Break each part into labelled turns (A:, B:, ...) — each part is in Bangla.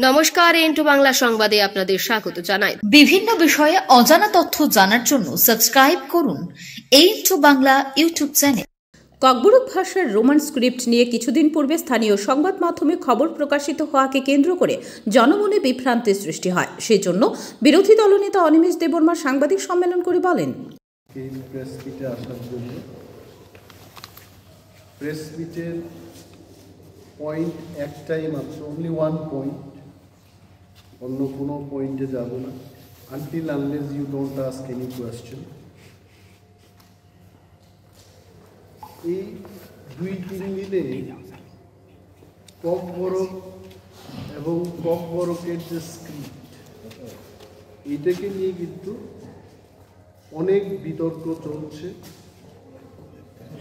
A: নমস্কার, এন্টু বাংলা সংবাদে আপনাদের স্বাগত জানাই।
B: বিভিন্ন বিষয়ে অজানা তথ্য জানার জন্য সাবস্ক্রাইব করুন এন্টু বাংলা ইউটিউব চ্যানেল।
C: ককবরক ভাষার রোমান স্ক্রিপ্ট নিয়ে কিছুদিন পূর্বে স্থানীয় সংবাদ মাধ্যমে খবর প্রকাশিত হওয়াকে কেন্দ্র করে জনমনে বিভ্রান্তির সৃষ্টি হয়। সেজন্য বিরোধী দলনেতা অনিমেষ দেববর্মা সাংবাদিক সম্মেলন করে বলেন,
D: এই প্রেস মিটে আসার জন্য প্রেস মিটের পয়েন্ট একটাই মাত্র, অনলি ওয়ান পয়েন্ট, অন্য কোনো পয়েন্টে যাব না until unless you don't ask any question. এই 2-3 দিনে ককবরক এবং ককবরকের যে স্ক্রিপ্ট, এটাকে নিয়ে কিন্তু অনেক বিতর্ক চলছে।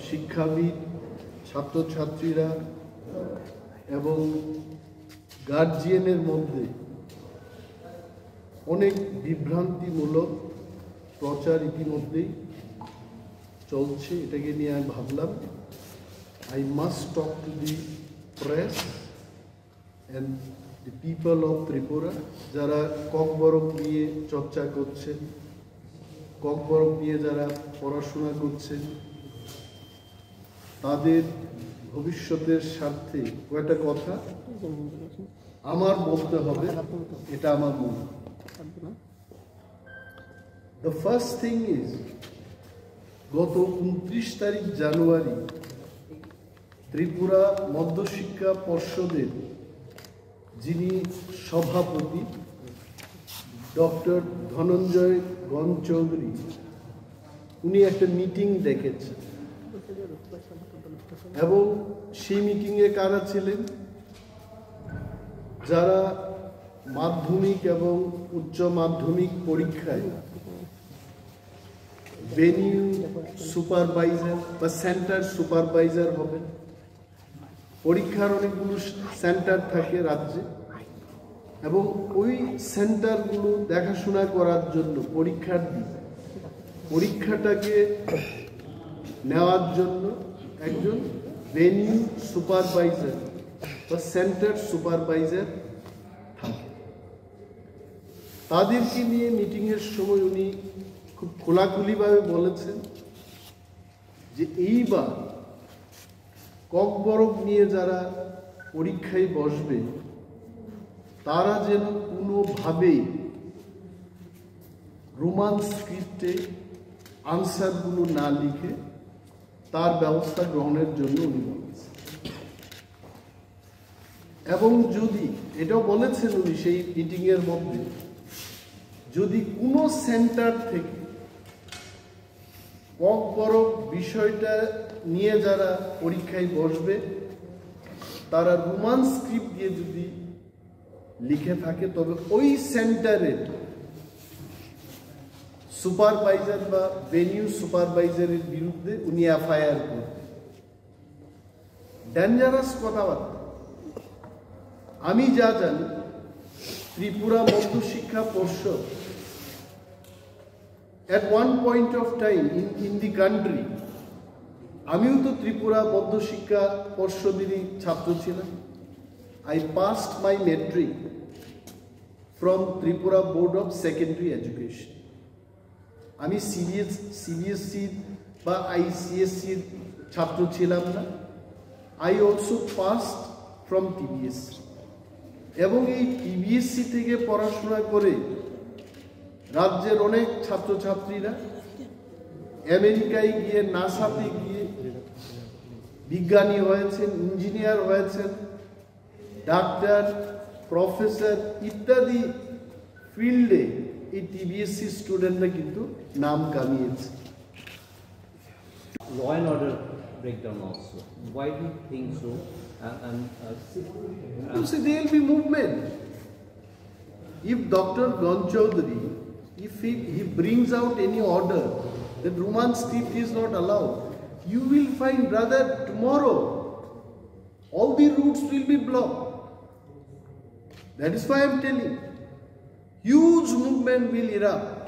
D: শিক্ষাবিদ, ছাত্রছাত্রীরা এবং গার্জিয়ানের মধ্যে অনেক বিভ্রান্তিমূলক প্রচার ইতিমধ্যেই চলছে। এটাকে নিয়ে আমি ভাবলাম I must talk to the press and the people of Tripura, যারা ককবরক নিয়ে চর্চা করছেন, ককবরক নিয়ে যারা পড়াশোনা করছেন, তাদের ভবিষ্যতের স্বার্থে কয়েকটা কথা আমার বলতে হবে, এটা আমার মনে। দ্য ফার্স্ট থিং ইজ, গত 29 তারিখ জানুয়ারি ত্রিপুরা মধ্যশিক্ষা পর্ষদের যিনি সভাপতি ডক্টর ধনঞ্জয় গণ চৌধুরী, উনি একটা মিটিং ডেকেছেন এবং সেই মিটিংয়ে কারা ছিলেন? যারা মাধ্যমিক এবং উচ্চ মাধ্যমিক পরীক্ষায় ভেনিউ সুপারভাইজার বা সেন্টার সুপারভাইজার হবেন। পরীক্ষার অনেকগুলো সেন্টার থাকে রাজ্যে, এবং ওই সেন্টারগুলো দেখাশোনা করার জন্য পরীক্ষাটাকে নেওয়ার জন্য একজন ভেনিউ সুপারভাইজার বা সেন্টার সুপারভাইজার থাকে। তাদেরকে নিয়ে মিটিংয়ের সময় উনি খুব খোলাখুলিভাবে বলেছেন যে এইবার ককবরক নিয়ে যারা পরীক্ষায় বসবে, তারা যেন কোনোভাবেই রোমান স্ক্রিপ্টে আনসারগুলো না লিখে তার ব্যবস্থা গ্রহণের জন্য উনি বলেছেন। এবং যদি এটাও বলেছেন উনি সেই মিটিংয়ের মধ্যে, যদি কোনো সেন্টার থেকে ককবরক বিষয়টা নিয়ে যারা পরীক্ষায় বসবে, তারা রোমান স্ক্রিপ্ট দিয়ে যদি লিখে থাকে, তবে ওই সেন্টারের সুপারভাইজার বা ভেনিউ সুপারভাইজারের বিরুদ্ধে উনি এফআইআর করবেন। ডেঞ্জারাস কথাবার্তা। আমি যা জানি, ত্রিপুরা মধ্যশিক্ষা পর্ষদ at one point of time in the country, আমিও তো ত্রিপুরা মধ্যশিক্ষা পর্ষদেরই ছাত্র ছিলাম। I passed my metric from Tripura Board of Secondary Education. আমি সিবিএসসি বা আইসিএসসির ছাত্র ছিলাম না। I also passed from TBSC, এবং এই টিবিএসসি থেকে পড়াশোনা করে রাজ্যের অনেক ছাত্রছাত্রীরা আমেরিকায় গিয়ে, নাসাতে গিয়ে বিজ্ঞানী হয়েছেন, ইঞ্জিনিয়ার হয়েছেন, ডাক্তার, প্রফেসর ইত্যাদি ফিল্ডে এই টিবিএসসি স্টুডেন্টরা কিন্তু নাম কামিয়েছে।
E: Law and order breakdown also. Why do you think so?
D: See, there will be movement. If Dr. Gyan Chaudhary, if he brings out any order that Roman script is not allowed, you will find rather tomorrow all the routes will be blocked. That is why I am telling you, huge movement will erupt.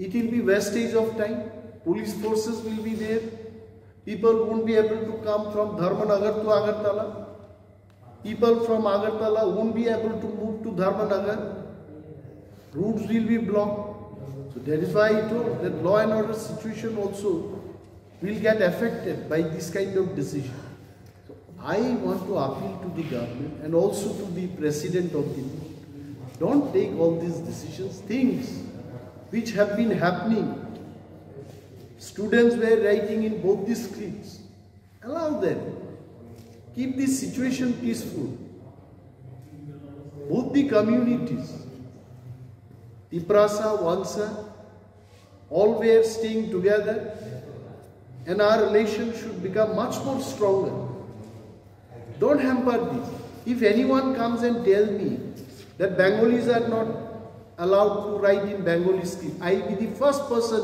D: It will be wastage of time. Police forces will be there. People won't be able to come from Dharmanagar to Agartala. People from Agartala won't be able to move to Dharmanagar. Routes will be blocked. So that is why I told that law and order situation also will get affected by this kind of decision. So I want to appeal to the government and also to the president of the board. Don't take all these decisions, things which have been happening. Students were writing in both the scripts. Allow them. Keep this situation peaceful. Both the communities, Tiprasa, Vansa, all were staying together, and our relation should become much more stronger. Don't hamper this. If anyone comes and tells me that Bengalis are not allowed to write in Bengali script, I will be the first person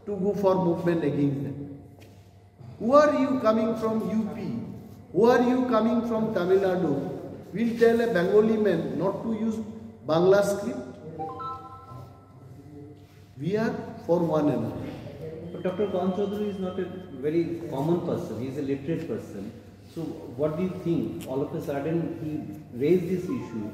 D: to go for movement against them. Who are you coming from UP? Who are you coming from Tamil Nadu? Will tell a Bengali man not to use Bangla script? We are for one another.
E: But Dr. Khan Chaudhary is not a very common person. He is a literate person. So what do you think? All of a sudden he raised this issue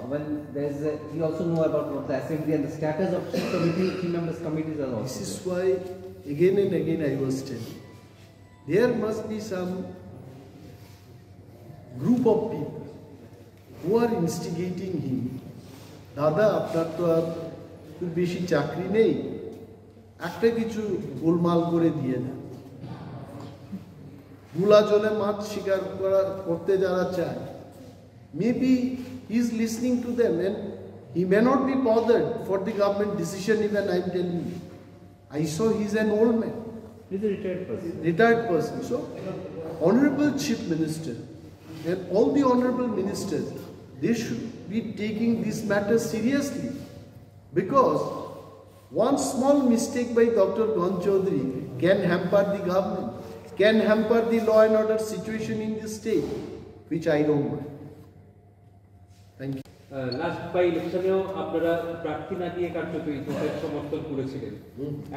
E: when there's he also know about what the assembly and the status of key members committees are also.
D: This is why again and again I was telling, there must be some group of people who are instigating him. দাদা আপনার তো আর খুব বেশি চাকরি নেই, একটা কিছু গোলমাল করে দিয়ে দেন। গুলা জলে মাছ শিকার করতে যারা চায়, maybe he is listening to them and he may not be bothered for the government decision even I am telling you. I saw he is an old man.
E: He is a retired person.
D: Retired person. So, Honorable Chief Minister and all the Honorable Ministers, they should be taking this matter seriously, because one small mistake by Dr. Khan Chaudhary can hamper the government, can hamper the law and order situation in the state, which I don't want. Thank you.
F: Last by ইলেকশনেও আপনারা প্রার্থী না দিয়ে কার্যত এই জোটের সমর্থন করেছিলেন।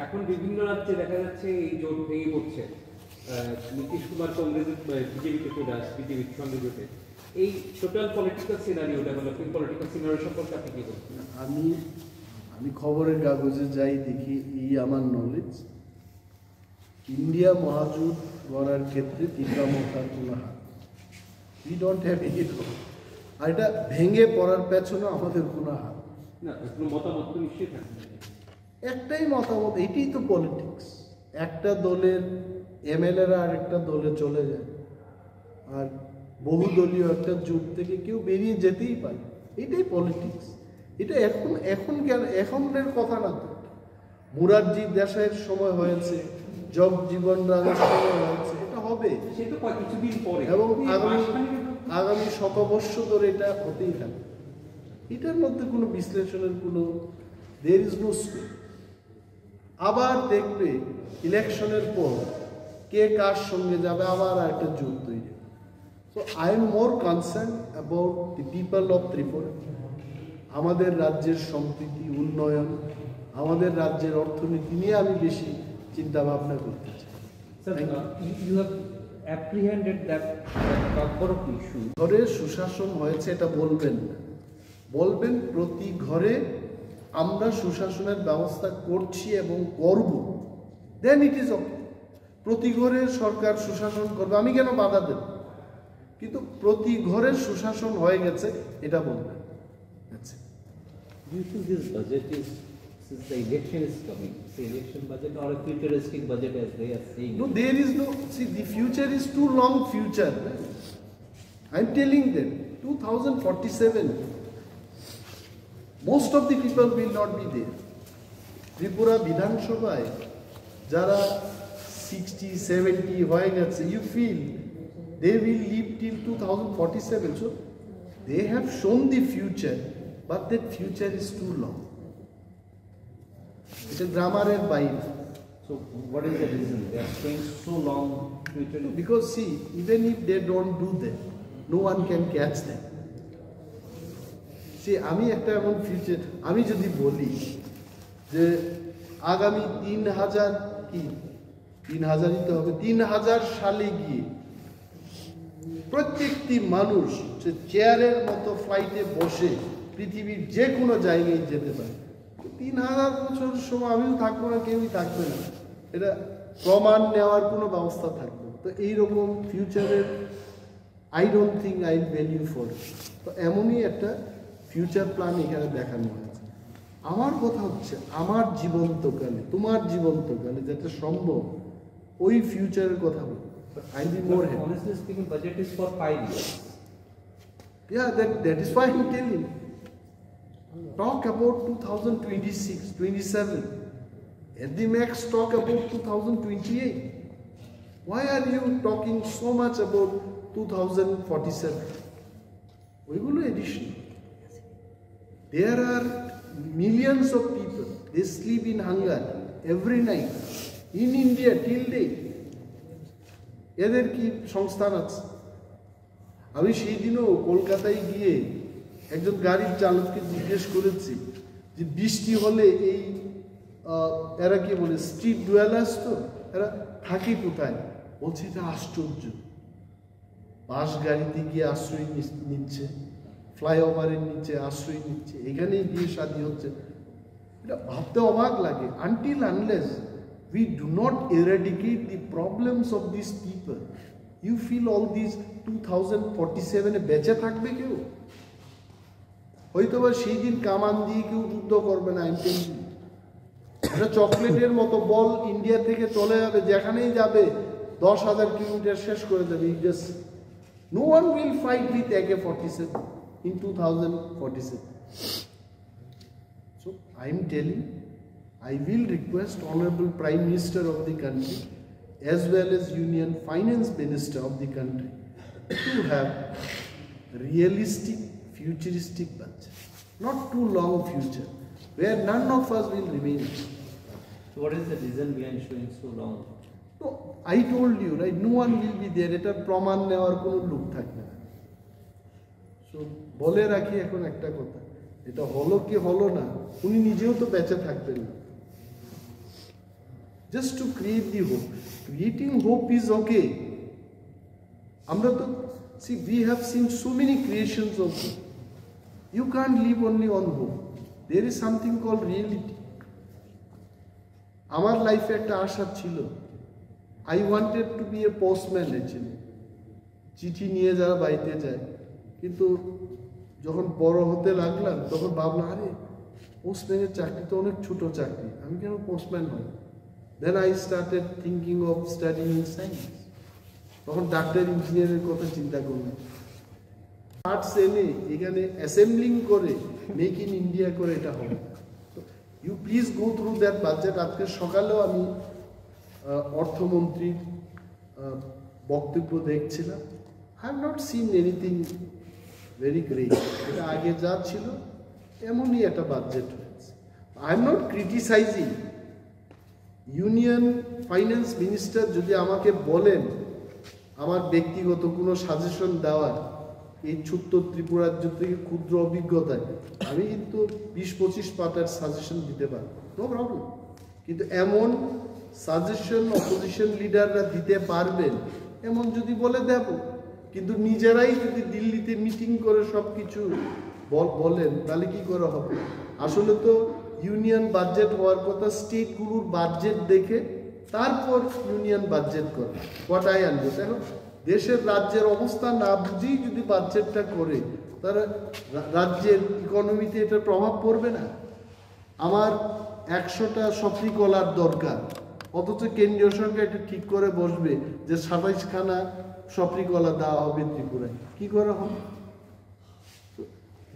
F: এখন বিভিন্ন রাজ্যে দেখা যাচ্ছে এই জোট ভেঙে পড়ছে। নীতিশ কুমার কংগ্রেসের বিজেপিতে চলে আসছে, বিজেপির সঙ্গে জোটে। এই total political scenario, developing political scenario সম্পর্কে আপনি কি বলছেন?
D: আমি খবরের কাগজে যাই দেখি, এই আমার নলেজ, ইন্ডিয়া মহাজোট গড়ার ক্ষেত্রে তীব্রামতার কোনো হাত, উই ডোন্ট হ্যাভ এনি। আর এটা ভেঙে পড়ার পেছনে আমাদের কোনো হাত
F: না, কোনো মতামত তো নিশ্চয়ই থাকবে।
D: একটাই মতামত, এটাই তো পলিটিক্স। একটা দলের এমএলএরা আরেকটা দলে চলে যায়, আর বহুদলীয় একটা জোট থেকে কেউ বেরিয়ে যেতেই পারে, এটাই পলিটিক্স। এটা এখন কেন, এখনের কথা না তো। মুরারজি দেশাইয়ের সময় হয়েছে, জগজীবন রামের সময় হয়েছে, এটা হবে
F: কিছুদিন পরে
D: এবং আগামী শতবর্ষ ধরে এটা হতেই থাকবে। এটার মধ্যে কোনো বিশ্লেষণের কোনো there is no scope। আবার দেখবে ইলেকশনের পর কে কার সঙ্গে যাবে, আবার একটা জোট তৈরি। So I am more concern about the people of Tripura. আমাদের রাজ্যের সম্প্রীতি, উন্নয়ন, আমাদের রাজ্যের অর্থনীতি নিয়ে আমি বেশি চিন্তা ভাবনা করতে চাই।
E: You have apprehended that number of issues.
D: ঘরে সুশাসন হয়েছে এটা বলবেন না, বলবেন প্রতি ঘরে আমরা সুশাসনের ব্যবস্থা করছি এবং করব, দেন ইট ইজ ওকে। প্রতি ঘরে সরকার সুশাসন করবে, আমি কেন বাধা দেব? কিন্তু প্রতি ঘরে সুশাসন হয়ে গেছে এটা বলবেন।
E: Do you think this budget is, since the election is coming, it's an election budget or a futuristic budget as they are saying?
D: No, there is no, see, the future is too long future. I'm telling them, 2047, most of the people will not be there. Tripura Vidhan Sabhaয় যারা 60, 70 হয়ে গেছে, you feel they will live till 2047. So they have shown the future, but that future is too long. It's a grammar বাইরে।
E: So what is the reason they are saying so long future?
D: Because see, even if they don't do that, no one can catch them. See, আমি একটা এমন ফিউচার, আমি যদি বলি যে আগামী 3000 সালে গিয়ে প্রত্যেকটি মানুষ যে চেয়ারের মতো ফ্লাইটে বসে পৃথিবীর যে কোনো জায়গায় যেতে পারে। 3000 বছর সময় আমিও থাকবো না, কেউই থাকবে না, এটা প্রমাণ নেওয়ার কোনো ব্যবস্থা থাকবে। তো এইরকম ফিউচারের I don't think I value for. তো এমনই একটা ফিউচার প্ল্যান এখানে দেখানো হয়েছে। আমার কথা হচ্ছে আমার জীবন্তকালে, তোমার জীবন্তকালে যেটা সম্ভব ওই ফিউচারের কথা বলি। I'll be more happy.
E: Honestly speaking, budget is for 5 years.
D: Yeah, that is why I'm telling. Talk about 2026, 27. At the max, talk about 2028. Why are you talking so much about 2047? ওইগুলো addition. There are millions of people, they sleep in hunger every night in India till date. এদের কি সংস্থান আছে? আমি সেই দিনও কলকাতায় গিয়ে একজন গাড়ির চালককে জিজ্ঞেস করেছি যে বৃষ্টি হলে এই এরা কি বলে স্ট্রিট ডুয়েলার্স, তো এরা থাকে কোথায়? বলছে এটা আশ্চর্য, বাস গাড়িতে গিয়ে আশ্রয় নিচ্ছে, ফ্লাইওভারের নিচে আশ্রয় নিচ্ছে, এখানেই বিয়ে শাদী হচ্ছে। এটা ভাবতে অবাক লাগে। Until unless we do not eradicate the problems of these people, you feel all these 2047 বেঁচে থাকবে কেউ? হয়তো বা সেই দিন কামান দিয়ে কেউ যুদ্ধ করবে না। এটা চকলেটের মতো বল ইন্ডিয়া থেকে চলে যাবে, যেখানেই যাবে 10,000 কিলোমিটার শেষ করে দেবে। No one will fight with AK-47 in 2047. So I am telling, I will request Honorable Prime Minister of the country as well as Union Finance Minister of the country to have realistic, futuristic budget, not too long future, where none of us will remain.
E: So what is the reason behind showing so long?
D: No, I told you, right? No one will be there. এটা প্রমাণ নেওয়ার কোনো লোক থাকবে না। So বলে রাখি এখন একটা কথা, এটা হলো কি হলো না, উনি নিজেও তো বেঁচে থাকবেন না। Just to create the hope. Creating hope is okay. আমরা তো see, we have seen so many creations of hope. You can't live only on hope. There is something called reality. আমার লাইফে একটা আশা ছিল, I wanted to be a postman actually. চিঠি নিয়ে যারা বাড়িতে যায়, কিন্তু যখন বড় হতে লাগলাম তখন ভাবলাম আরে পোস্টম্যানের চাকরি তো অনেক ছোট চাকরি, আমি কেন পোস্টম্যান হই? Then I started thinking of studying science. তখন ডাক্তার ইঞ্জিনিয়ারের কথা চিন্তা করলাম। আর্টস এনে এখানে অ্যাসেম্বলিং করে মেক ইন ইন্ডিয়া করে এটা হবে। You please go through that budget. আজকে সকালেও আমি অর্থমন্ত্রীর বক্তব্য দেখছিলাম। I have not seen anything very great. এটা আগে যা ছিল এমনই একটা বাজেট হয়েছে। I am not criticizing. Union finance minister যদি আমাকে বলেন আমার ব্যক্তিগত কোনো সাজেশন দেওয়ার এই ছোট্ট ত্রিপুরা রাজ্য থেকে ক্ষুদ্র অভিজ্ঞতায়, আমি কিন্তু 20-25 পাতার সাজেশন দিতে পারি, নো প্রবলেম। কিন্তু এমন সাজেশন অপোজিশন লিডাররা দিতে পারবেন এমন যদি বলে দেব, কিন্তু নিজেরাই যদি দিল্লিতে মিটিং করে সব কিছু বলেন তাহলে কি করে হবে? আসলে তো ইউনিয়ন বাজেট হওয়ার কথা স্টেটগুলোর বাজেট দেখে তারপর ইউনিয়ন বাজেট করে। হোয়াট আই আন্ডারস্ট্যান্ড, এখন দেশের রাজ্যের অবস্থা না বুঝেই যদি বাজেটটা করে তারা রাজ্যের ইকোনমিতে এটার প্রভাব পড়বে না। আমার 100টা সফরি কলার দরকার, অথচ কেন্দ্রীয় সরকার এটা ঠিক করে বসবে যে 27খানা সফরি কলা দেওয়া হবে ত্রিপুরায়, কি করে হবে?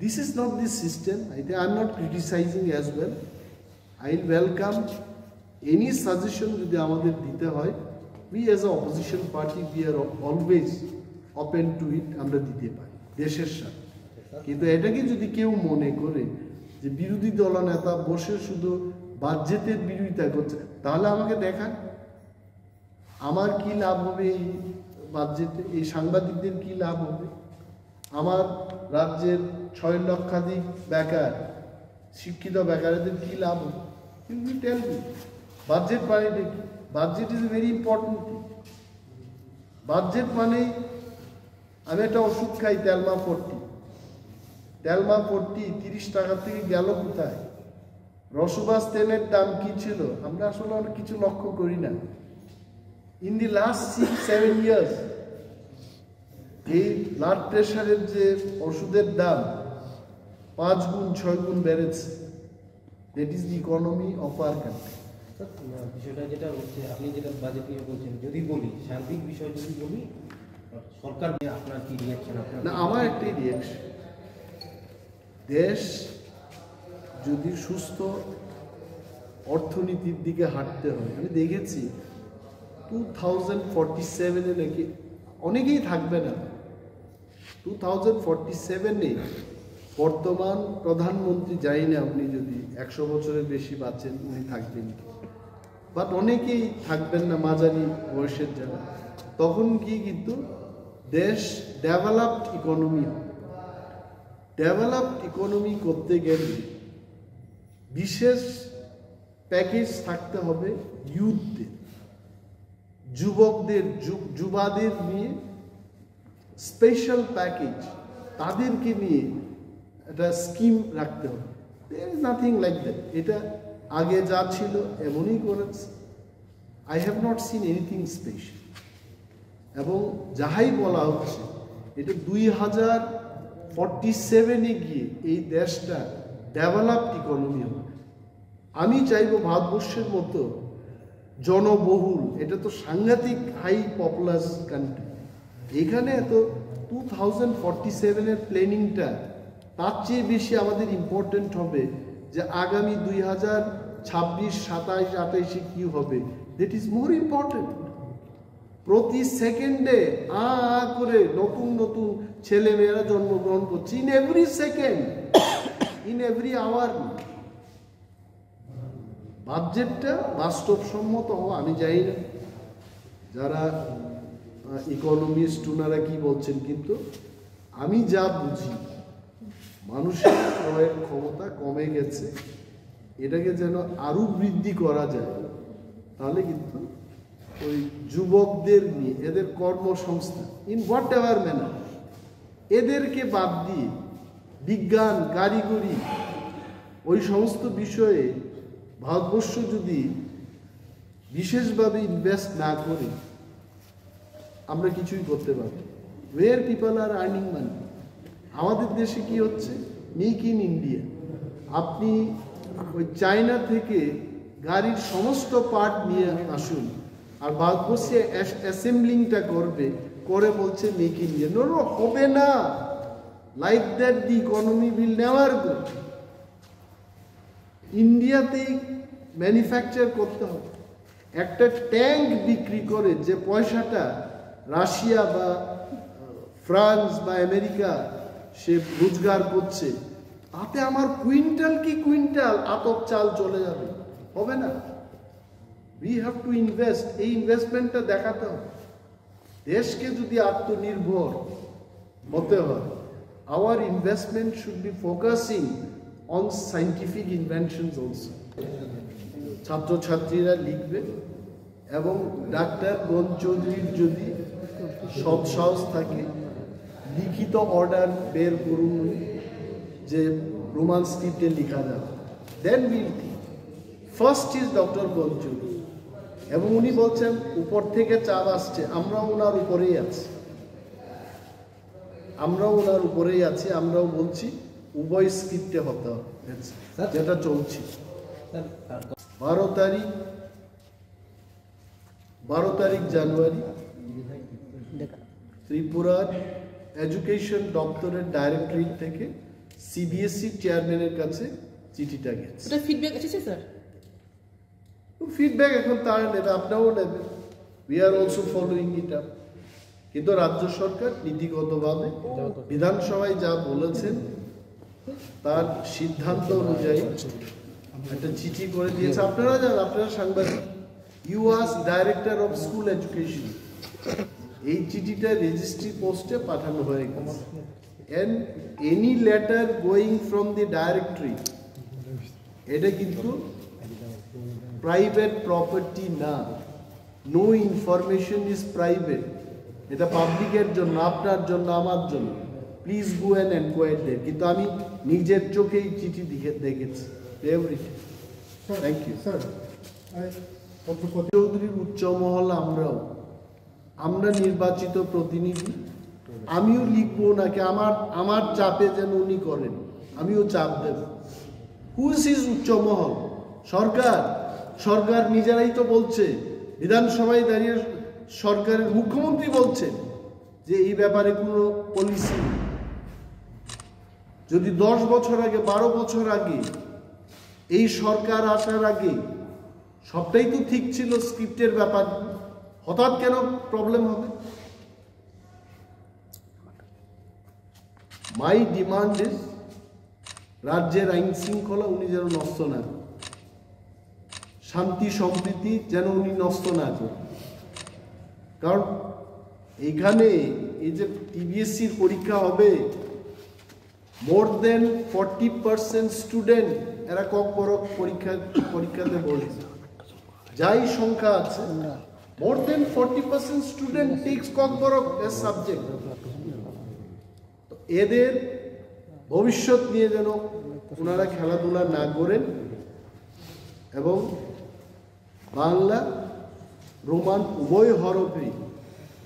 D: This is not the system. I am not criticizing as well. I will welcome any suggestion যদি আমাদের দিতে হয়। We as an opposition party, we are always open to it. আমরা দিতে পারি দেশের সাথে। কিন্তু এটাকে যদি কেউ মনে করে যে বিরোধী দলনেতা বসে শুধু বাজেটের বিরোধিতা করছে, তাহলে আমাকে দেখান আমার কি লাভ হবে এই বাজেটে, এই সাংবাদিকদের কি লাভ হবে, আমার রাজ্যের 6 লক্ষাধিক বেকার শিক্ষিত বেকারদের কি লাভ হবে? You tell me. বাজেট মানে কি? Budget is very important thing. Budget মানে আমি একটা ওষুধ খাই তেলমা 40, তেলমা 40 30 টাকা থেকে গেল কোথায়? রসবাস তেলের দাম কি ছিল আমরা আসলে অনেক কিছু লক্ষ্য করি না। ইন দি লাস্ট 6-7 ইয়ার্স এই ব্লাড প্রেশারের যে ওষুধের দাম 5 গুণ 6 গুণ বেড়েছে। That is the economy of our country.
E: বিষয়টা যেটা হচ্ছে আপনি যেটা বাজেট নিয়ে বলছেন, যদি বলি সার্বিক বিষয় যদি বলি সরকার নিয়ে আপনার কি রিয়াকশন? আপনার
D: না, আমার একটাই রিয়াকশন, দেশ যদি সুস্থ অর্থনীতির দিকে হাঁটতে হয়, আমি দেখেছি 2047-এ নাকি অনেকেই থাকবে না, 2047-এ বর্তমান প্রধানমন্ত্রী, যাই না উনি যদি 100 বছরের বেশি বাঁচেন উনি থাকবেন, বাট অনেকেই থাকবেন না মাঝারি বয়সের যারা, তখন কি কিন্তু দেশ ডেভেলপড ইকোনমি হবে। ডেভেলপড ইকোনমি করতে গেলে বিশেষ প্যাকেজ থাকতে হবে ইউথদের, যুবকদের, যুবাদের নিয়ে স্পেশাল প্যাকেজ, তাদেরকে নিয়ে একটা স্কিম রাখতে হবে। There is nothing like that. এটা আগে যা ছিল এমনই করেছে। I have not seen anything special. এবং যাহাই বলা হচ্ছে এটা 2047-এ গিয়ে এই দেশটা ডেভেলপড ইকোনমি হবে। আমি চাইব ভারতবর্ষের মতো জনবহুল, এটা তো সাংঘাতিক হাই পপুলাস কান্ট্রি, এখানে এত 2047-এর প্ল্যানিংটা তার চেয়ে বেশি আমাদের ইম্পর্টেন্ট হবে যে আগামী 2026, 27, 28-এ কি হবে। That is more important. প্রতি সেকেন্ডে করে নতুন নতুন ছেলে মেয়েরা জন্মগ্রহণ করছে, in every second, in every hour. বাজেটটা বাস্তবসম্মত হওয়া, আমি জানি না যারা ইকোনমিস্ট ওনারা কি বলছেন, কিন্তু আমি যা বুঝি মানুষের ক্রয়ের ক্ষমতা কমে গেছে, এটাকে যেন আরো বৃদ্ধি করা যায়, তাহলে কিন্তু ওই যুবকদের নিয়ে এদের কর্মসংস্থান ইন হোয়াট এভার ম্যানার, এদেরকে বাদ দিয়ে বিজ্ঞান, কারিগরি, ওই সমস্ত বিষয়ে ভারতবর্ষ যদি বিশেষভাবে ইনভেস্ট না করে আমরা কিছুই করতে পারবো। ওয়ের পিপল আর আর্নিং মানি। আমাদের দেশে কি হচ্ছে, মেক ইন ইন্ডিয়া। আপনি ওই চায়না থেকে গাড়ির সমস্ত পার্ট নিয়ে আসুন, আর ভারতবর্ষে অ্যাসেম্বলিংটা করে বলছে মেক ইন ইন্ডিয়া। নো, হবে না। Like that the economy will never go. ইন্ডিয়াতেই ম্যানুফ্যাকচার করতে হবে। একটা ট্যাঙ্ক বিক্রি করে যে পয়সাটা রাশিয়া বা ফ্রান্স বা আমেরিকা সে রোজগার করছে, তাতে আমার কুইন্টাল কি কুইন্টাল আতপ চাল চলে যাবে, হবে না। We have to invest. এই ইনভেস্টমেন্টটা দেখাতে হবে। দেশকে যদি আত্মনির্ভর হতে হয়, our investment should be focusing on scientific inventions also. ছাত্রছাত্রীরা লিখবে, এবং ডাক্তার গণ চৌধুরীর যদি সৎসাহস থাকে লিখিত অর্ডার বের করুন যে রোমান স্ক্রিপ্টে লেখা যাবে, then will think. First is doctor Gan Chowdhury, এবং উনি বলছেন উপর থেকে চাপ আসছে, আমরাও ওনার উপরেই আছি, আমরাও বলছি উভয় স্ক্রিপ্টে হতে হবে, যেটা চলছে। 12 তারিখ জানুয়ারি ত্রিপুরার এডুকেশন দপ্তরের ডাইরেক্টরেট থেকে সিবিএসই চেয়ারম্যানের কাছে চিঠিটা গেছে।
G: ফিডব্যাক এসেছে স্যার?
D: ফিডব্যাক এখন তারা নেবে, আপনারাও নেবেন। We are also following it up. কিন্তু রাজ্য সরকার নীতিগতভাবে বিধানসভায় যা বলেছেন তার সিদ্ধান্ত অনুযায়ী একটা চিঠি করে দিয়েছে। আপনারা জানেন, আপনারা সাংবাদিক, you was director of school education. এই চিঠিটা রেজিস্ট্রি পোস্টে পাঠানো হয়ে গেছে। And any letter going from the directory, এটা কিন্তু প্রাইভেট প্রপার্টি না। No information is private. এটা পাবলিকের জন্য, আপনার জন্য, আমার জন্য। Please go and enquire there. কিন্তু আমি নিজের চোখেই চিঠি দেখেছি, এভরিথিং। Thank you
G: sir.
D: চৌধুরীর উচ্চ মহল আমরা নির্বাচিত প্রতিনিধি, আমিও লিখবো নাকি আমার চাপে যেন উনি করেন, আমিও চাপ দেব। হুইজ ইজ উচ্চ মহল? সরকার নিজেরাই তো বলছে, বিধানসভায় দাঁড়িয়ে সরকারের মুখ্যমন্ত্রী বলছেন যে এই ব্যাপারে কোনো পলিসি নেই। যদি 10 বছর আগে, 12 বছর আগে, এই সরকার আসার আগে সবটাই তো ঠিক ছিল, স্ক্রিপ্টের ব্যাপার, হঠাৎ কেন প্রবলেম হবে? মাই ডিমান্ড ইজ রাজ্যের আইন শৃঙ্খলা উনি যেন নষ্ট না করেন, শান্তি সম্প্রীতি যেন উনি নষ্ট না করেন। কারণ এইখানে এই যে টিবিএসসির পরীক্ষা হবে, মোর দেন 40% স্টুডেন্ট এরা ককবরক পরীক্ষাতে বসে, যাই সংখ্যা আছে, more than 40% student takes Kokborok as subject. তো এদের ভবিষ্যৎ নিয়ে যেন ওনারা খেলাধুলা না করেন এবং বাংলা রোমান উভয় হরফে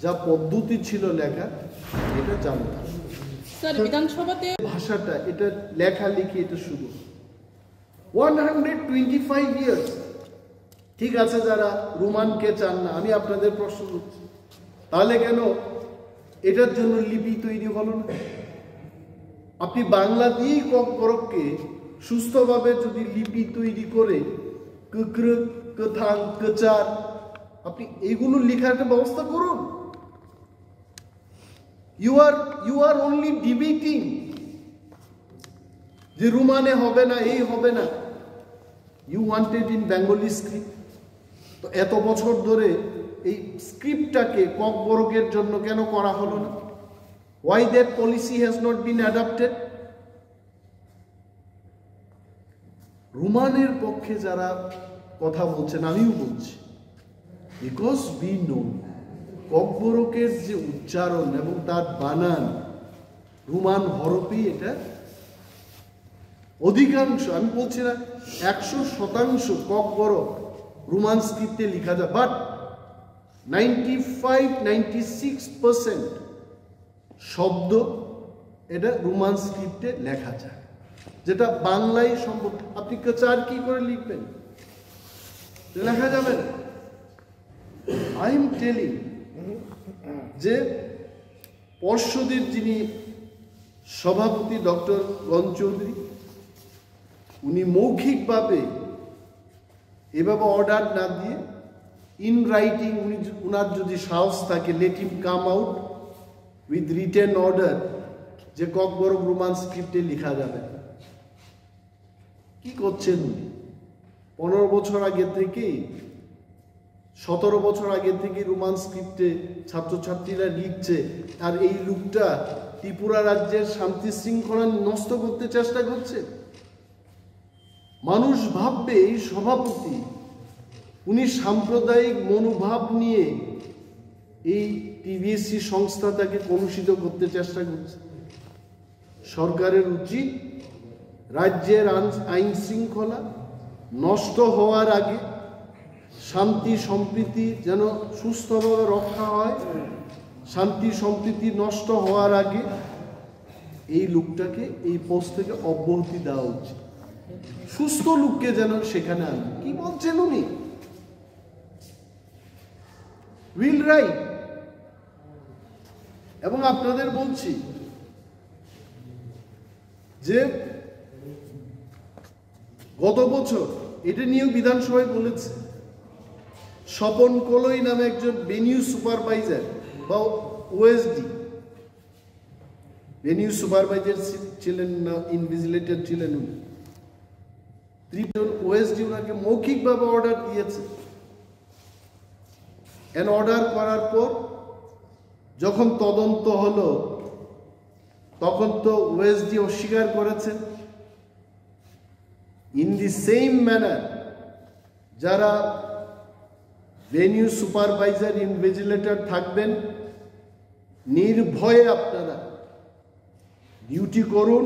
D: যা পদ্ধতি ছিল লেখা এটা জানতাম।
C: স্যার, বিধানসভাতে
D: ভাষাটা, এটা লেখালেখি, এটা শুরু 125 ইয়ার্স। ঠিক আছে, যারা রোমানকে চান না, আমি আপনাদের প্রশ্ন করছি, তাহলে কেন এটার জন্য লিপি তৈরি হলো না? আপনি বাংলা দিয়েই ককবরককে সুস্থভাবে যদি লিপি তৈরি করে কক্র, কথাং, কচার, আপনি এইগুলো লেখার একটা ব্যবস্থা করুন। You are only debating যে রোমানে হবে না, এই হবে না। You wanted in Bengali script। তো এত বছর ধরে এই স্ক্রিপ্টটাকে ককবরকের জন্য কেন করা হলো না? Why that policy has not been adopted? রোমানের পক্ষে যারা কথা বলছেন, আমিও বলছি, বিকজ we know ককবরকের যে উচ্চারণ এবং তার বানান রোমান হরফেই এটা অধিকাংশ, আমি বলছি না 100% ককবরক রোমান স্ক্রিপ্টে লেখা যায়, বাট 95-96% শব্দ এটা রোমান স্ক্রিপ্টে লেখা যায়, যেটা বাংলায় সম্ভব। আপনি কচার কি করে লিখবেন? লেখা যাবে না। আই এম টেলিং যে পর্ষদের যিনি সভাপতি ডক্টর গণ চৌধুরী, উনি মৌখিকভাবে এভাবে অর্ডার না দিয়ে ইন রাইটিং, উনার যদি সাহস থাকে, let him come out with written order যে ককবরক রোমান স্ক্রিপ্টে লেখা যাবে। কি করছেন উনি? 15 বছর আগে থেকে, 17 বছর আগে থেকে রোমান স্ক্রিপ্টে ছাত্রছাত্রীরা লিখছে, আর এই লোকটা ত্রিপুরা রাজ্যের শান্তি শৃঙ্খলা নষ্ট করতে চেষ্টা করছে। মানুষ ভাববে এই সভাপতি উনি সাম্প্রদায়িক মনোভাব নিয়ে এই টিবিএসসি সংস্থাটাকে কলুষিত করতে চেষ্টা করছে। সরকারের উচিত রাজ্যের আইন শৃঙ্খলা নষ্ট হওয়ার আগে, শান্তি সম্প্রীতি যেন সুস্থভাবে রক্ষা হয়, শান্তি সম্প্রীতি নষ্ট হওয়ার আগে এই লোকটাকে এই পোস্ট থেকে অব্যাহতি দেওয়া উচিত। সুস্থ লোককে যেন সেখানে আনে। কি বলছেন উনি? Will write. এবং আপনাদের বলছি যে গত বছর এটা নিয়েও বিধানসভায় বলেছে, স্বপন কলই নামে একজন ভেনিউ সুপারভাইজার বা ওএসডি, ভেনিউ সুপারভাইজার ছিলেন না, ইনভিজিলেটর ছিলেন উনি, 3 জন ওএসডি ওনাকে মৌখিকভাবে অর্ডার দিয়েছে। অর্ডার করার পর যখন তদন্ত হলো তখন তো ওএসডি অস্বীকার করেছেন। ইন দি সেম ম্যানার যারা ভেনিউ সুপারভাইজার ইনভিজিলেটর থাকবেন নির্ভয়ে আপনারা ডিউটি করুন,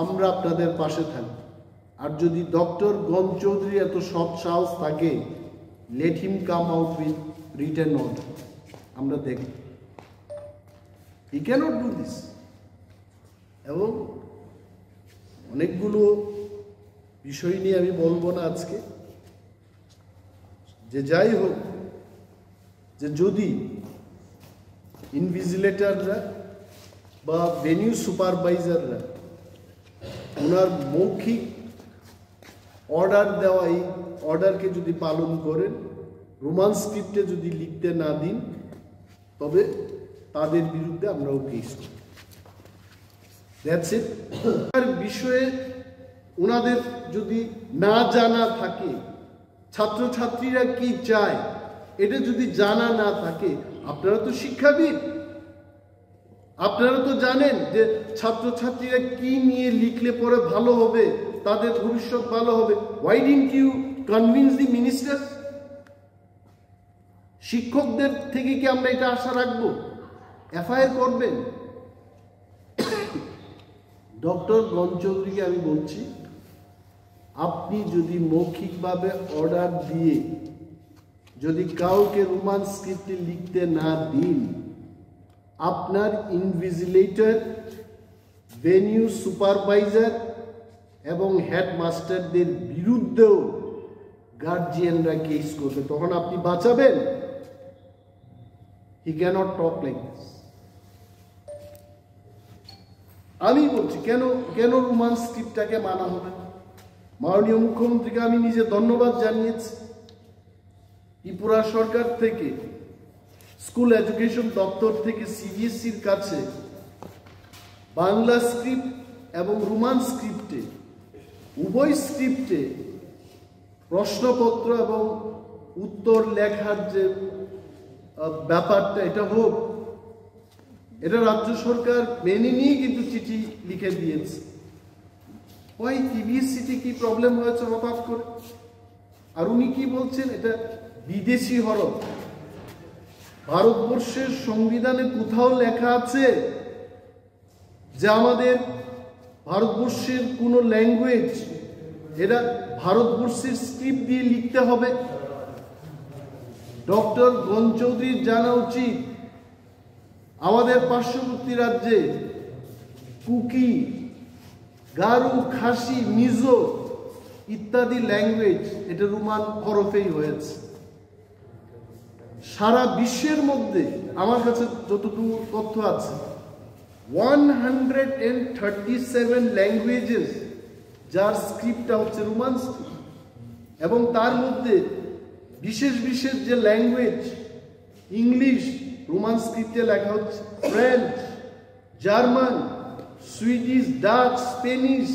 D: আমরা আপনাদের পাশে থাকব। আর যদি ডক্টর গঞ্জ চৌধুরী এত সৎ সাহস থাকে, let him come out with written order, আমরা দেখব। He can't do this. এবং অনেকগুলো বিষয় নিয়ে আমি বলবো না আজকে, যে যাই হোক, যে যদি ইনভিজিলেটররা বা ভেনিউ সুপারভাইজাররা ওনার মৌখিক অর্ডার দেওয়া এই অর্ডারকে যদি পালন করেন, রোমান স্ক্রিপ্টে যদি লিখতে না দিন, তবে তাদের বিরুদ্ধে আমরাও কেস করি। That's it. বিষয়ে ওনাদের যদি না জানা থাকে, ছাত্রছাত্রীরা কি চায় এটা যদি জানা না থাকে, আপনারা তো শিক্ষাবিদ, আপনারা তো জানেন যে ছাত্রছাত্রীরা কি নিয়ে লিখলে পরে ভালো হবে, তাদের ভবিষ্যৎ ভালো হবে। Why didn't you convince the minister? শিক্ষকদের থেকে কি আমরা এটা আশা রাখবো? এফআইআর করবেন। ডক্টর গঞ্জ চৌধুরীকে আমি বলছি, আপনি যদি মৌখিকভাবে অর্ডার দিয়ে যদি কাউকে রোমান স্ক্রিপ্টে লিখতে না দিন, আপনার ইনভিজিলেটর, ভেনিউ সুপারভাইজার এবং হেডমাস্টারদের বিরুদ্ধেও গার্জিয়ানরা কেস করবে। তখন আপনি বাঁচাবেন? হি ক্যানট টক লাইক দিস। আমি বলছি কেন রোমান স্ক্রিপ্টটাকে মানা হবে? মাননীয় মুখ্যমন্ত্রীকে আমি নিজে ধন্যবাদ জানিয়েছি। ত্রিপুরা সরকার থেকে, স্কুল এডুকেশন দপ্তর থেকে সিবিএসসির কাছে বাংলা স্ক্রিপ্ট এবং রোমান স্ক্রিপ্টে, উভয় স্ক্রিপ্টে প্রশ্নপত্র এবং উত্তর লেখার যে ব্যাপারটা, এটা হোক, এটা রাজ্য সরকার মেনে নিয়ে কিন্তু চিঠি লিখে দিয়েছে। ওই সিবিএসসিতে কি প্রবলেম হয়েছে হঠাৎ করে? আর উনি কি বলছেন? এটা বিদেশি হরফ। ভারতবর্ষের সংবিধানে কোথাও লেখা আছে যে আমাদের ভারতবর্ষের কোনো ল্যাঙ্গুয়েজ এটা ভারতবর্ষের স্ক্রিপ্ট দিয়ে লিখতে হবে? ডক্টর গঞ্জ চৌধুরীর জানা উচিত আমাদের পার্শ্ববর্তী রাজ্যে কুকি, গারু, খাসি, মিজো ইত্যাদি ল্যাঙ্গুয়েজ এটা রোমান হরফেই হয়েছে। সারা বিশ্বের মধ্যে আমার কাছে যতটুকু তথ্য আছে, 137 ল্যাঙ্গুয়েজেস যার স্ক্রিপ্টটা হচ্ছে রোমান স্ক্রিপ্ট। এবং তার মধ্যে বিশেষ বিশেষ যে ল্যাঙ্গুয়েজ, ইংলিশ রোমান স্ক্রিপ্টে লেখা হচ্ছে, French, German, Swedish, Dutch, Spanish,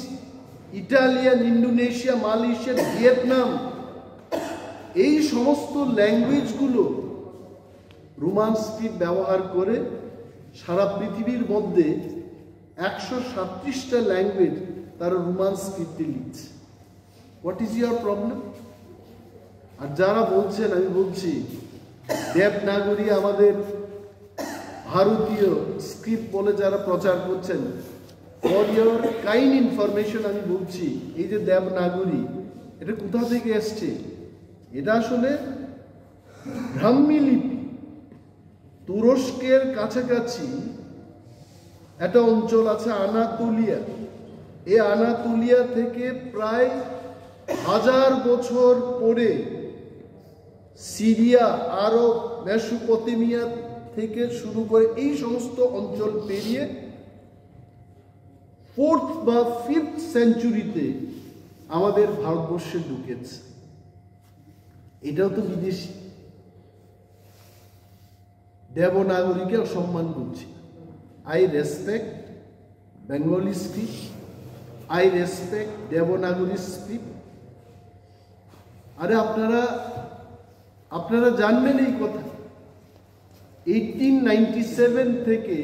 D: Italian, Indonesia, Malaysia, Vietnam, এই সমস্ত ল্যাঙ্গুয়েজগুলো রোমান স্ক্রিপ্ট ব্যবহার করে সারা পৃথিবীর মধ্যে 137টা ল্যাঙ্গুয়েজ তারা রোমান স্ক্রিপ্টে লিখছে। What is your problem? আর যারা বলছেন, আমি বলছি দেবনাগরী আমাদের ভারতীয় স্ক্রিপ্ট বলে যারা প্রচার করছেন, ফর ইউর কাইন্ড ইনফরমেশন আমি বলছি, এই যে দেবনাগরী এটা কোথা থেকে এসছে? এটা আসলে ব্রাহ্মী লিপি। তুরস্কের কাছাকাছি একটা অঞ্চল আছে আনাতোলিয়া। এই আনাতোলিয়া থেকে প্রায় 1000 বছর পরে সিরিয়া, আরব, মেসোপটেমিয়া থেকে শুরু করে এই সমস্ত অঞ্চল পেরিয়ে 4th বা 5th সেঞ্চুরিতে আমাদের ভারতবর্ষে ঢুকেছে। এটাও তো বিদেশি। দেবনাগরীকে সম্মান করছি। I respect Bengali script, I respect Devanagari script. আরে আপনারা জানবেন এই কথা, 1897 থেকে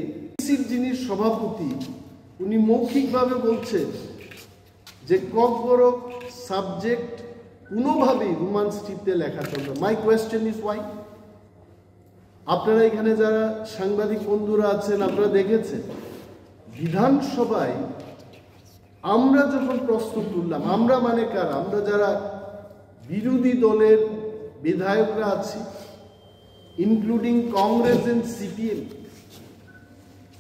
D: যিনি সভাপতি, উনি মৌখিকভাবে বলছেন যে ককবরক সাবজেক্ট কোনোভাবেই রোমান স্ক্রিপ্টে লেখা চলবে। My question is Y? আপনারা এখানে যারা সাংবাদিক বন্ধুরা আছেন আপনারা দেখেছেন বিধানসভায় আমরা যখন প্রশ্ন তুললাম, আমরা মানে কারা, আমরা যারা বিরোধী দলের বিধায়করা আছি ইনক্লুডিং কংগ্রেস এন্ড সিপিএম,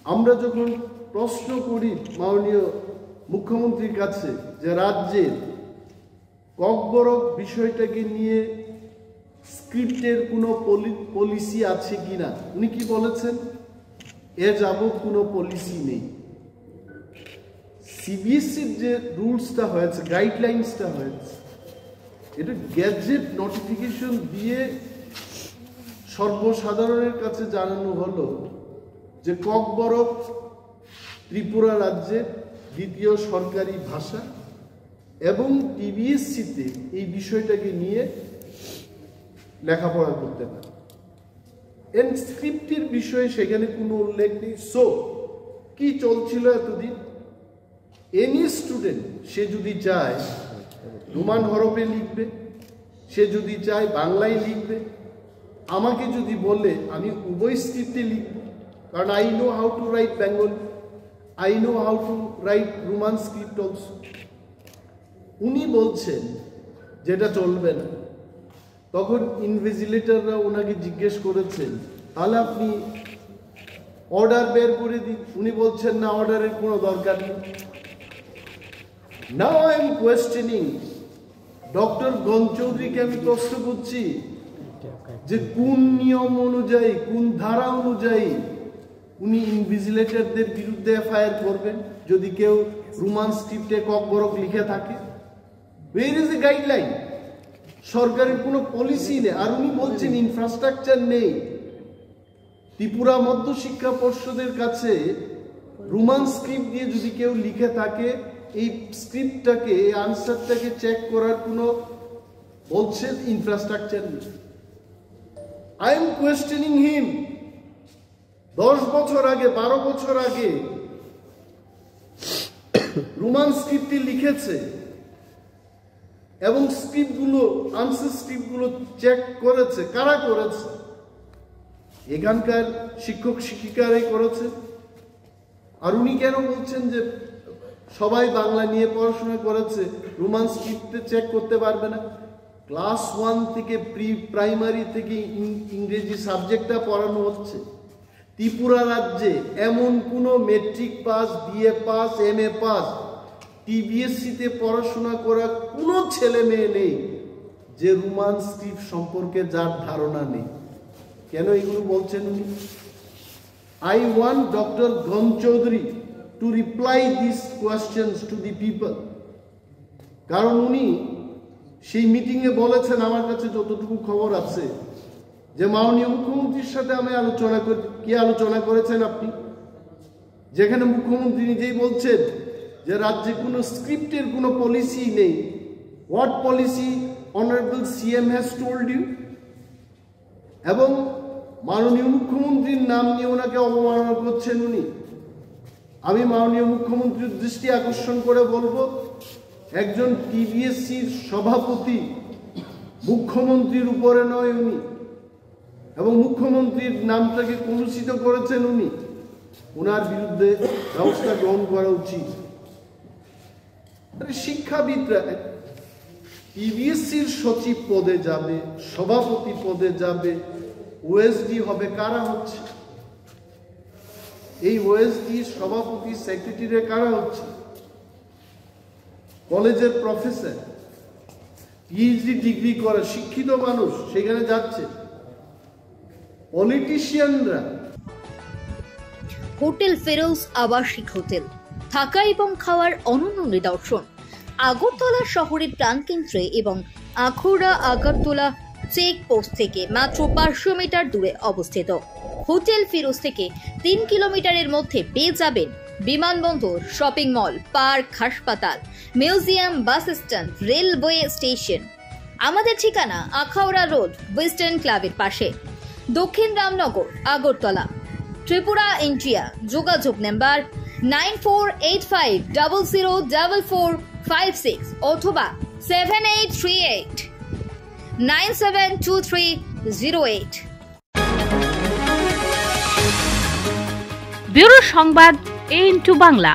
D: আমরা যখন প্রশ্ন করি মাননীয় মুখ্যমন্ত্রীর কাছে যে রাজ্যের ককবরক বিষয়টাকে নিয়ে স্ক্রিপ্টের কোনো পলিসি আছে কিনা, উনি কি বলেছেন? এ যাবৎ কোনো পলিসি নেই। সিবিএসসির যে রুলসটা হয়েছে, গাইডলাইন্সটা হয়েছে, এটা গ্যাজেট নোটিফিকেশন দিয়ে সর্বসাধারণের কাছে জানানো হলো যে ককবরক ত্রিপুরা রাজ্যের দ্বিতীয় সরকারি ভাষা এবং টিবিএসসিতে এই বিষয়টাকে নিয়ে লেখাপড়া করতে পারে। স্ক্রিপ্টের বিষয়ে সেখানে কোনো উল্লেখ নেই। সো কি চলছিল এতদিন? এনি স্টুডেন্ট সে যদি চায় রোমান হরফে লিখবে, সে যদি চায় বাংলায় লিখবে, আমাকে যদি বলে আমি উভয় স্ক্রিপ্টে লিখব, কারণ I know how to right Bengal, I know how to right Roman script also. উনি বলছেন যেটা চলবে না। তখন ইনভিজিলেটররা ওনাকে জিজ্ঞেস করেছেন তাহলে আপনি অর্ডার বের করে দিন। উনি বলছেন না, অর্ডারের কোনো দরকার নেই। Now I am questioning doctor গণ চৌধুরীকে আমি প্রশ্ন করছি যে কোন নিয়ম অনুযায়ী, কোন ধারা অনুযায়ী উনি ইনভিজিলেটরদের বিরুদ্ধে এফআইআর করবেন যদি কেউ রোমান স্ক্রিপ্টে ককবরক লিখে থাকে? Where is a guideline? সরকারের কোনো পলিসি নেই। আর উনি বলছেন ইনফ্রাস্ট্রাকচার নেই। ত্রিপুরা মধ্য শিক্ষা পর্ষদের কাছে রোমান স্ক্রিপ্ট দিয়ে যদি কেউ লিখে থাকে, এই স্ক্রিপ্টটাকে, এই আনসারটাকে চেক করার কোনো বলছেন ইনফ্রাস্ট্রাকচার নেই। আই এম কোয়েশ্চেনিং হিম। 10 বছর আগে, 12 বছর আগে রোমান স্ক্রিপ্টে লিখেছে এবং স্ক্রিপ্টগুলো, আনসার স্ক্রিপ্টগুলো চেক করেছে। কারা করেছে? এখানকার শিক্ষক শিক্ষিকারাই করেছে। আর উনি কেন বলছেন যে সবাই বাংলা নিয়ে পড়াশোনা করেছে, রোমান স্ক্রিপ্টে চেক করতে পারবে না? ক্লাস 1 থেকে প্রাইমারি থেকে ইংরেজি সাবজেক্টটা পড়ানো হচ্ছে। ত্রিপুরা রাজ্যে এমন কোনো matric pass, BA pass, MA pass, টিবিএসসিতে পড়াশোনা করা কোনো ছেলে মেয়ে নেই যে রোমান স্ক্রিপ্ট সম্পর্কে যার ধারণা নেই। কেন এগুলো বলছেন উনি? I want doctor Gan Chowdhury to reply this questions to the people. কারণ উনি সেই মিটিংয়ে বলেছেন, আমার কাছে যতটুকু খবর আছে, যে মাননীয় মুখ্যমন্ত্রীর সাথে আমি আলোচনা করি। কি আলোচনা করেছেন আপনি? যেখানে মুখ্যমন্ত্রী নিজেই বলছেন যে রাজ্যে কোনো স্ক্রিপ্টের কোনো পলিসি নেই। What policy honourable CM has told you? এবং মাননীয় মুখ্যমন্ত্রীর নাম নিয়ে ওনাকে অবমাননা করছেন উনি। আমি মাননীয় মুখ্যমন্ত্রীর দৃষ্টি আকর্ষণ করে বলবো, একজন টিবিএসসির সভাপতি মুখ্যমন্ত্রীর উপরে নয় উনি, এবং মুখ্যমন্ত্রীর নামটাকে কলুষিত করেছেন উনি। ওনার বিরুদ্ধে ব্যবস্থা গ্রহণ করা উচিত। শিক্ষাবিদরা টিবিএসসির সচিব পদে যাবে, সভাপতি পদে যাবে, ওএসডি হবে। কারা হচ্ছে এই ওএসডি, সভাপতি, সেক্রেটারি? কারা হচ্ছে? কলেজের প্রফেসর, পিএইচডি ডিগ্রি করে শিক্ষিত মানুষ সেখানে যাচ্ছে। পলিটিশিয়ানরা।
B: হোটেল ফেরোজ আবাসিক হোটেল, থাকা এবং খাওয়ার অনন্য নিদর্শন। আগরতলা শহরের প্রাণকেন্দ্রে এবং আখৌড়া আগরতলা চেকপোস্ট থেকে মাত্র 500 মিটার দূরে অবস্থিত। হোটেল ফিরোজ থেকে 3 কিলোমিটারের মধ্যে পেয়ে যাবেন বিমানবন্দর, শপিং মল, পার্ক, হাসপাতাল, museum, bus stand, railway station. আমাদের ঠিকানা আখাউড়া রোড, ওয়েস্টার্ন ক্লাবের পাশে, দক্ষিণ রামনগর, আগরতলা, ত্রিপুরা, ইন্ডিয়া। যোগাযোগ নাম্বার 9485004456 অথবা 7838972308।
G: ব্যুরো সংবাদ A into বাংলা।